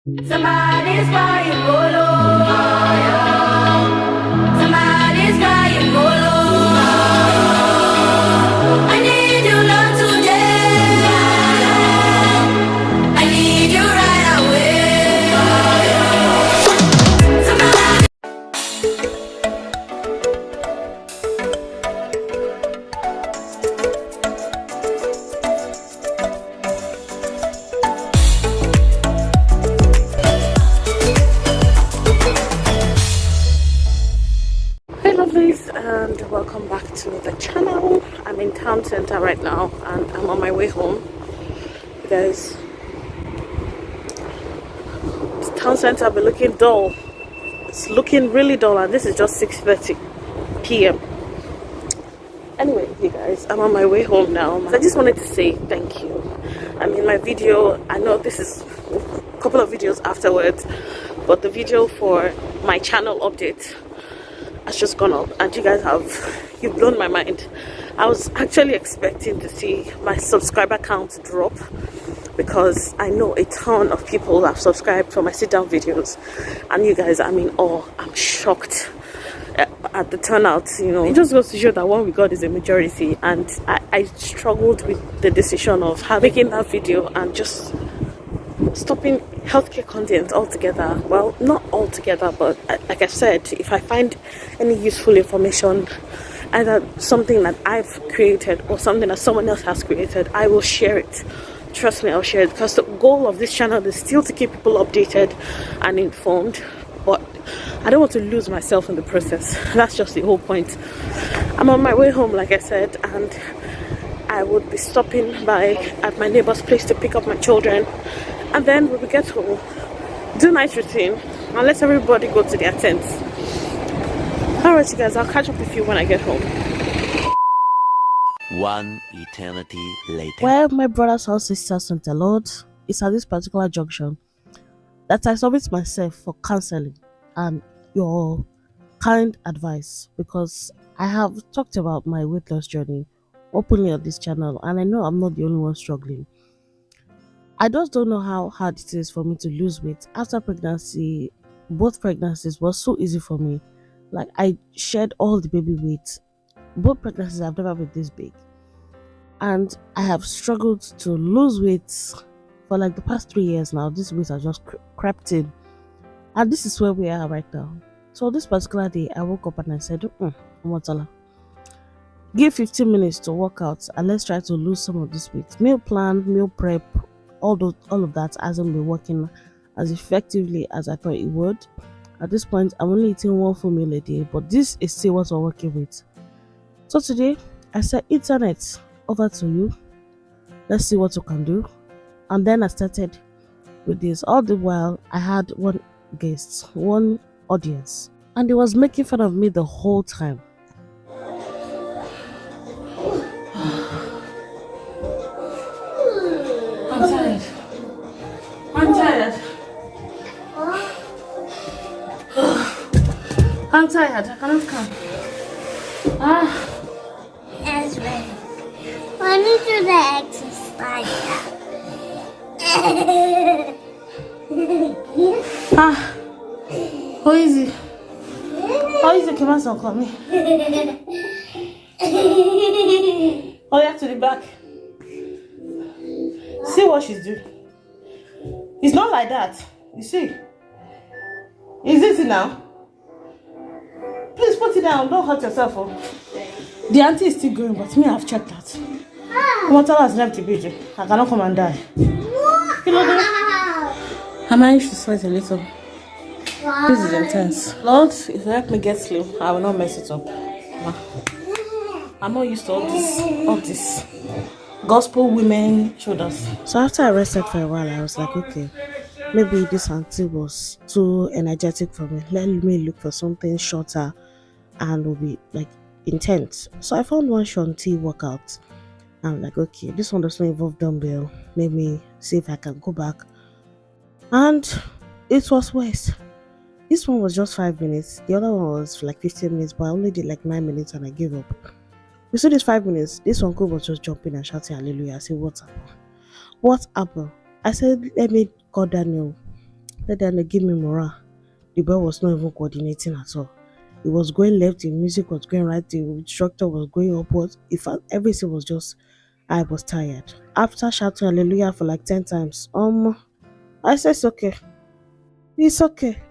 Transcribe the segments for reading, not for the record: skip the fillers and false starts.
Somebody's buying bolo. Somebody's buying bolo. I need your love today. I need you right away. Somebody. Hey lovelies, and welcome back to the channel. I'm in town center right now and I'm on my way home. Guys, the town center be looking dull. It's looking really dull and this is just 6:30 p.m. Anyway, you guys, I'm on my way home now. I just wanted to say thank you. I mean, my video, I know this is a couple of videos afterwards, but the video for my channel update has just gone up and you've blown my mind. I was actually expecting to see my subscriber count drop because I know a ton of people have subscribed for my sit down videos, and you guys, I'm in awe. I'm shocked at the turnout. You know, it just goes to show that what we got is a majority, and I struggled with the decision of making that video and just stopping healthcare content altogether. Well, not altogether, but like I said, if I find any useful information, either something that I've created or something that someone else has created, I will share it. Trust me, I'll share it, because the goal of this channel is still to keep people updated and informed, but I don't want to lose myself in the process. That's just the whole point. I'm on my way home, like I said, and I would be stopping by at my neighbor's place to pick up my children, and then when we get home, do night routine and let everybody go to their tents. Alright you guys, I'll catch up with you when I get home. One eternity later. Well, my brothers and sisters in the Lord, it's at this particular junction that I submit myself for counseling and your kind advice, because I have talked about my weight loss journey openly on this channel, and I know I'm not the only one struggling. I just don't know how hard it is for me to lose weight after pregnancy. Both pregnancies was so easy for me. Like, I shed all the baby weight. Both pregnancies I've never been this big, and I have struggled to lose weight for like the past 3 years now. This weight has just crept in, and this is where we are right now. So this particular day I woke up and I said, Tola, give 15 minutes to work out and let's try to lose some of this weight. Meal plan, meal prep, all of that hasn't been working as effectively as I thought it would. At this point, I'm only eating one full meal a day, but this is still what we're working with. So today, I said, internet, over to you. Let's see what you can do. And then I started with this. All the while, I had one guest, one audience, and they was making fun of me the whole time. I'm tired. I'm tired. I'm tired. I cannot come. That's right. Let me do the exercise. How easy? How easy can I call me? Oh, yeah, to the back. See what she's doing. It's not like that. You see? Is it now? Please put it down. Don't hurt yourself. Oh. The auntie is still going, but me, I've checked that. Tola has left the baby. I cannot come and die. I managed to sweat a little. This is intense. Lord, if you help me get slim, I will not mess it up. I'm not used to all this gospel women shoulders. So after I rested for a while, I was like, okay, maybe this auntie was too energetic for me. Let me look for something shorter and will be like intense. So I found one Shanti workout. I'm like, okay, this one does not involve dumbbell. Let me see if I can go back. And it was worse. This one was just 5 minutes. The other one was like 15 minutes, but I only did like 9 minutes and I gave up. You see this 5 minutes, this one was just jumping and shouting hallelujah. I said, what happened? What happened? I said, let me call Daniel. Let them give me morale. The boy was not even coordinating at all. It was going left, the music was going right, the instructor was going upwards. In fact, everything was just, I was tired. After shouting hallelujah for like 10 times, I said, it's okay. It's okay.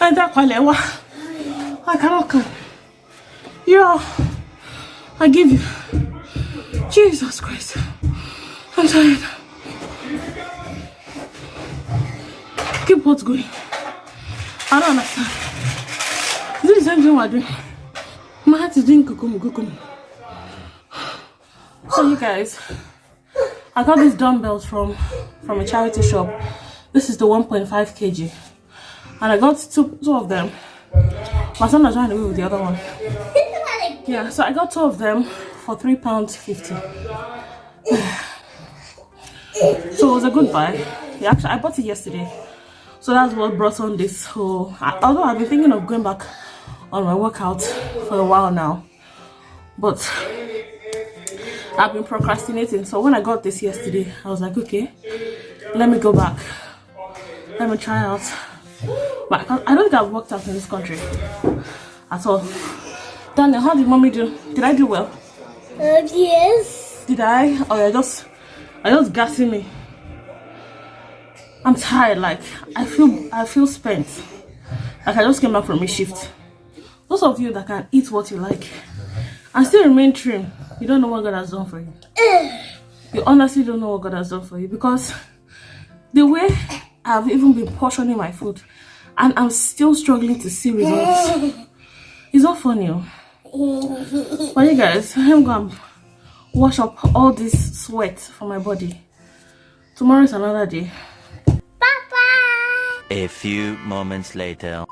And that I cannot come. Yeah, I give you. Jesus Christ. I'm tired. Keep what's going. I don't understand. Is it the same thing we're doing? My heart is doing kukumu. So you guys, I got these dumbbells from a charity shop. This is the 1.5 kg. And I got two of them. My son was running away with the other one. Yeah, so I got 2 of them for £3.50. So it was a good buy. Yeah, actually, I bought it yesterday. So that's what brought on this whole... Although I've been thinking of going back on my workout for a while now. But I've been procrastinating. So when I got this yesterday, I was like, okay, let me go back. Let me try out. But I don't think I've worked out in this country at all. Daniel, how did mommy do? Did I do well? Yes. Did I? Or are just gassing me? I'm tired, like I feel spent. Like I just came back from a shift. Those of you that can eat what you like and still remain trim, you don't know what God has done for you. You honestly don't know what God has done for you, because the way I've even been portioning my food and I'm still struggling to see results. It's not funny. But you guys, I'm going to wash up all this sweat from my body. Tomorrow is another day. Papa. A few moments later.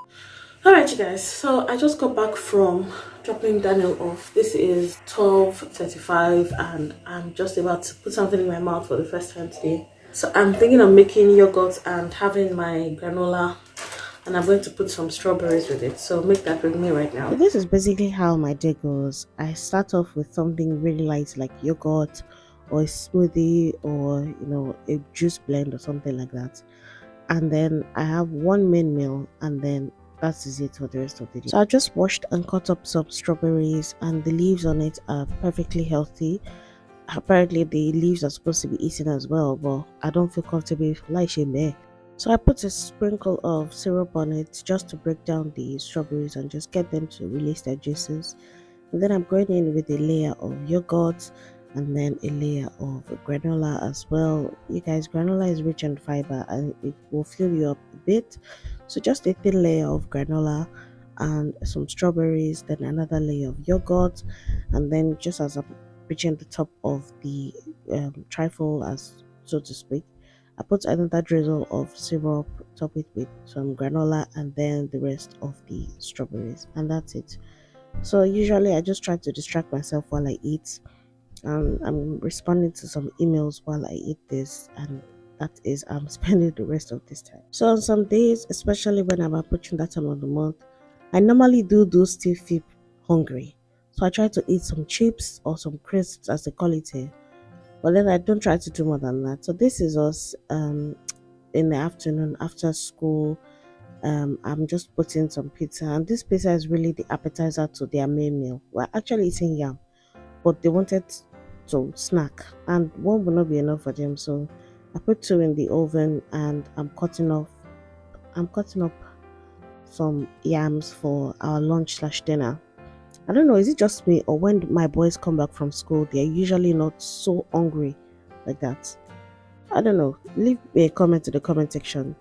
Alright you guys, so I just got back from dropping Daniel off. This is 12:35 and I'm just about to put something in my mouth for the first time today. So I'm thinking of making yogurt and having my granola, and I'm going to put some strawberries with it. So make that with me right now. This is basically how my day goes. I start off with something really light like yogurt or a smoothie or a juice blend or something like that. And then I have one main meal, and then that is it for the rest of the day. So I just washed and cut up some strawberries, and the leaves on it are perfectly healthy. Apparently the leaves are supposed to be eaten as well, but I don't feel comfortable like there. So I put a sprinkle of syrup on it just to break down the strawberries and just get them to release their juices. And then I'm going in with a layer of yogurt and then a layer of granola as well. You guys, granola is rich in fiber and it will fill you up a bit. So just a thin layer of granola and some strawberries, then another layer of yogurt, and then just as I'm reaching the top of the trifle, as so to speak, I put another drizzle of syrup, top it with some granola, and then the rest of the strawberries, and that's it. So usually I just try to distract myself while I eat. I'm responding to some emails while I eat this, and that is I'm spending the rest of this time. So on some days, especially when I'm approaching that time of the month, I normally do still feel hungry. So I try to eat some chips or some crisps as they call it here. But then I don't try to do more than that. So this is us in the afternoon after school. I'm just putting some pizza, and this pizza is really the appetizer to their main meal. We're actually eating yam, but they wanted to snack, and one will not be enough for them. So I put 2 in the oven, and I'm cutting up some yams for our lunch/dinner. I don't know, is it just me, or when my boys come back from school, they're usually not so hungry like that? I don't know. Leave me a comment in the comment section.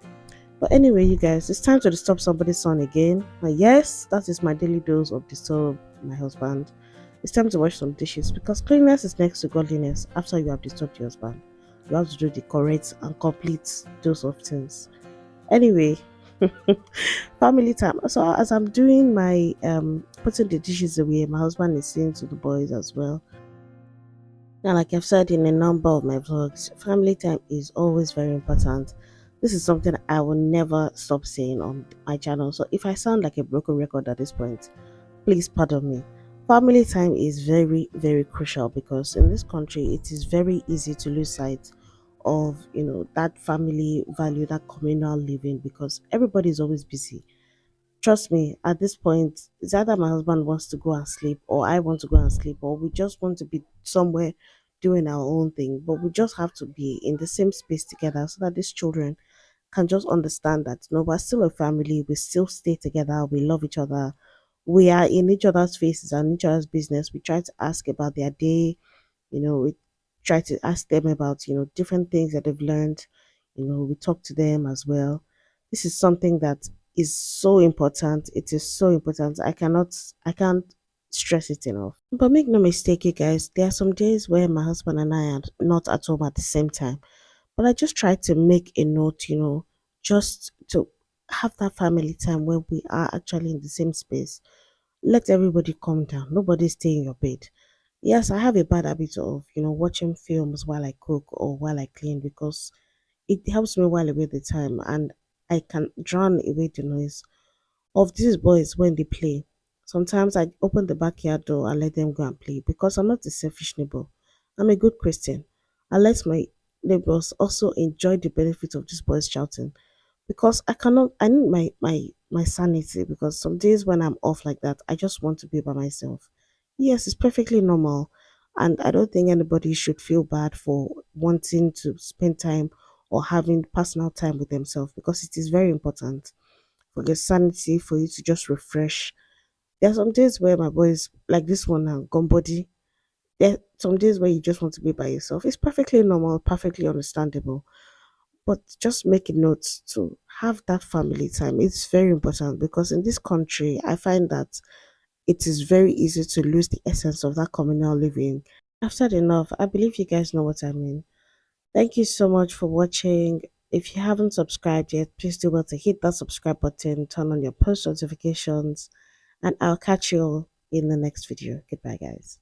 But anyway, you guys, it's time to disturb somebody's son again. Yes, that is my daily dose of disturb my husband. It's time to wash some dishes, because cleanliness is next to godliness. After you have disturbed your husband, you have to do the correct and complete dose of things. Anyway, family time. So as I'm doing my putting the dishes away, my husband is saying to the boys as well. Now, like I've said in a number of my vlogs, family time is always very important. This is something I will never stop saying on my channel. So if I sound like a broken record at this point, please pardon me. Family time is very, very crucial because in this country it is very easy to lose sight of that family value, that communal living, because everybody is always busy. Trust me, at this point, it's either my husband wants to go and sleep, or I want to go and sleep, or we just want to be somewhere doing our own thing. But we just have to be in the same space together so that these children can just understand that no, we're still a family, we still stay together, we love each other, we are in each other's faces and each other's business. We try to ask about their day, we try to ask them about different things that they've learned. We talk to them as well. This is something that is so important. It is so important. I can't stress it enough. But make no mistake, you guys, there are some days where my husband and I are not at home at the same time, but I just try to make a note, just to have that family time where we are actually in the same space. Let everybody calm down. Nobody stay in your bed. Yes, I have a bad habit of, watching films while I cook or while I clean, because it helps me while away the time, and I can drown away the noise of these boys when they play. Sometimes I open the backyard door and let them go and play because I'm not a selfish neighbor. I'm a good Christian. I let my neighbors also enjoy the benefit of these boys shouting, because I need my sanity, because some days when I'm off like that, I just want to be by myself. Yes, it's perfectly normal, and I don't think anybody should feel bad for wanting to spend time or having personal time with themselves, because it is very important for your sanity, for you to just refresh. There are some days where my boys, like this one now, gone body. There are some days where you just want to be by yourself. It's perfectly normal, perfectly understandable. But just make a note to have that family time. It's very important, because in this country, I find that it is very easy to lose the essence of that communal living. I've said enough. I believe you guys know what I mean. Thank you so much for watching. If you haven't subscribed yet, please do well to hit that subscribe button, turn on your post notifications, and I'll catch you all in the next video. Goodbye, guys.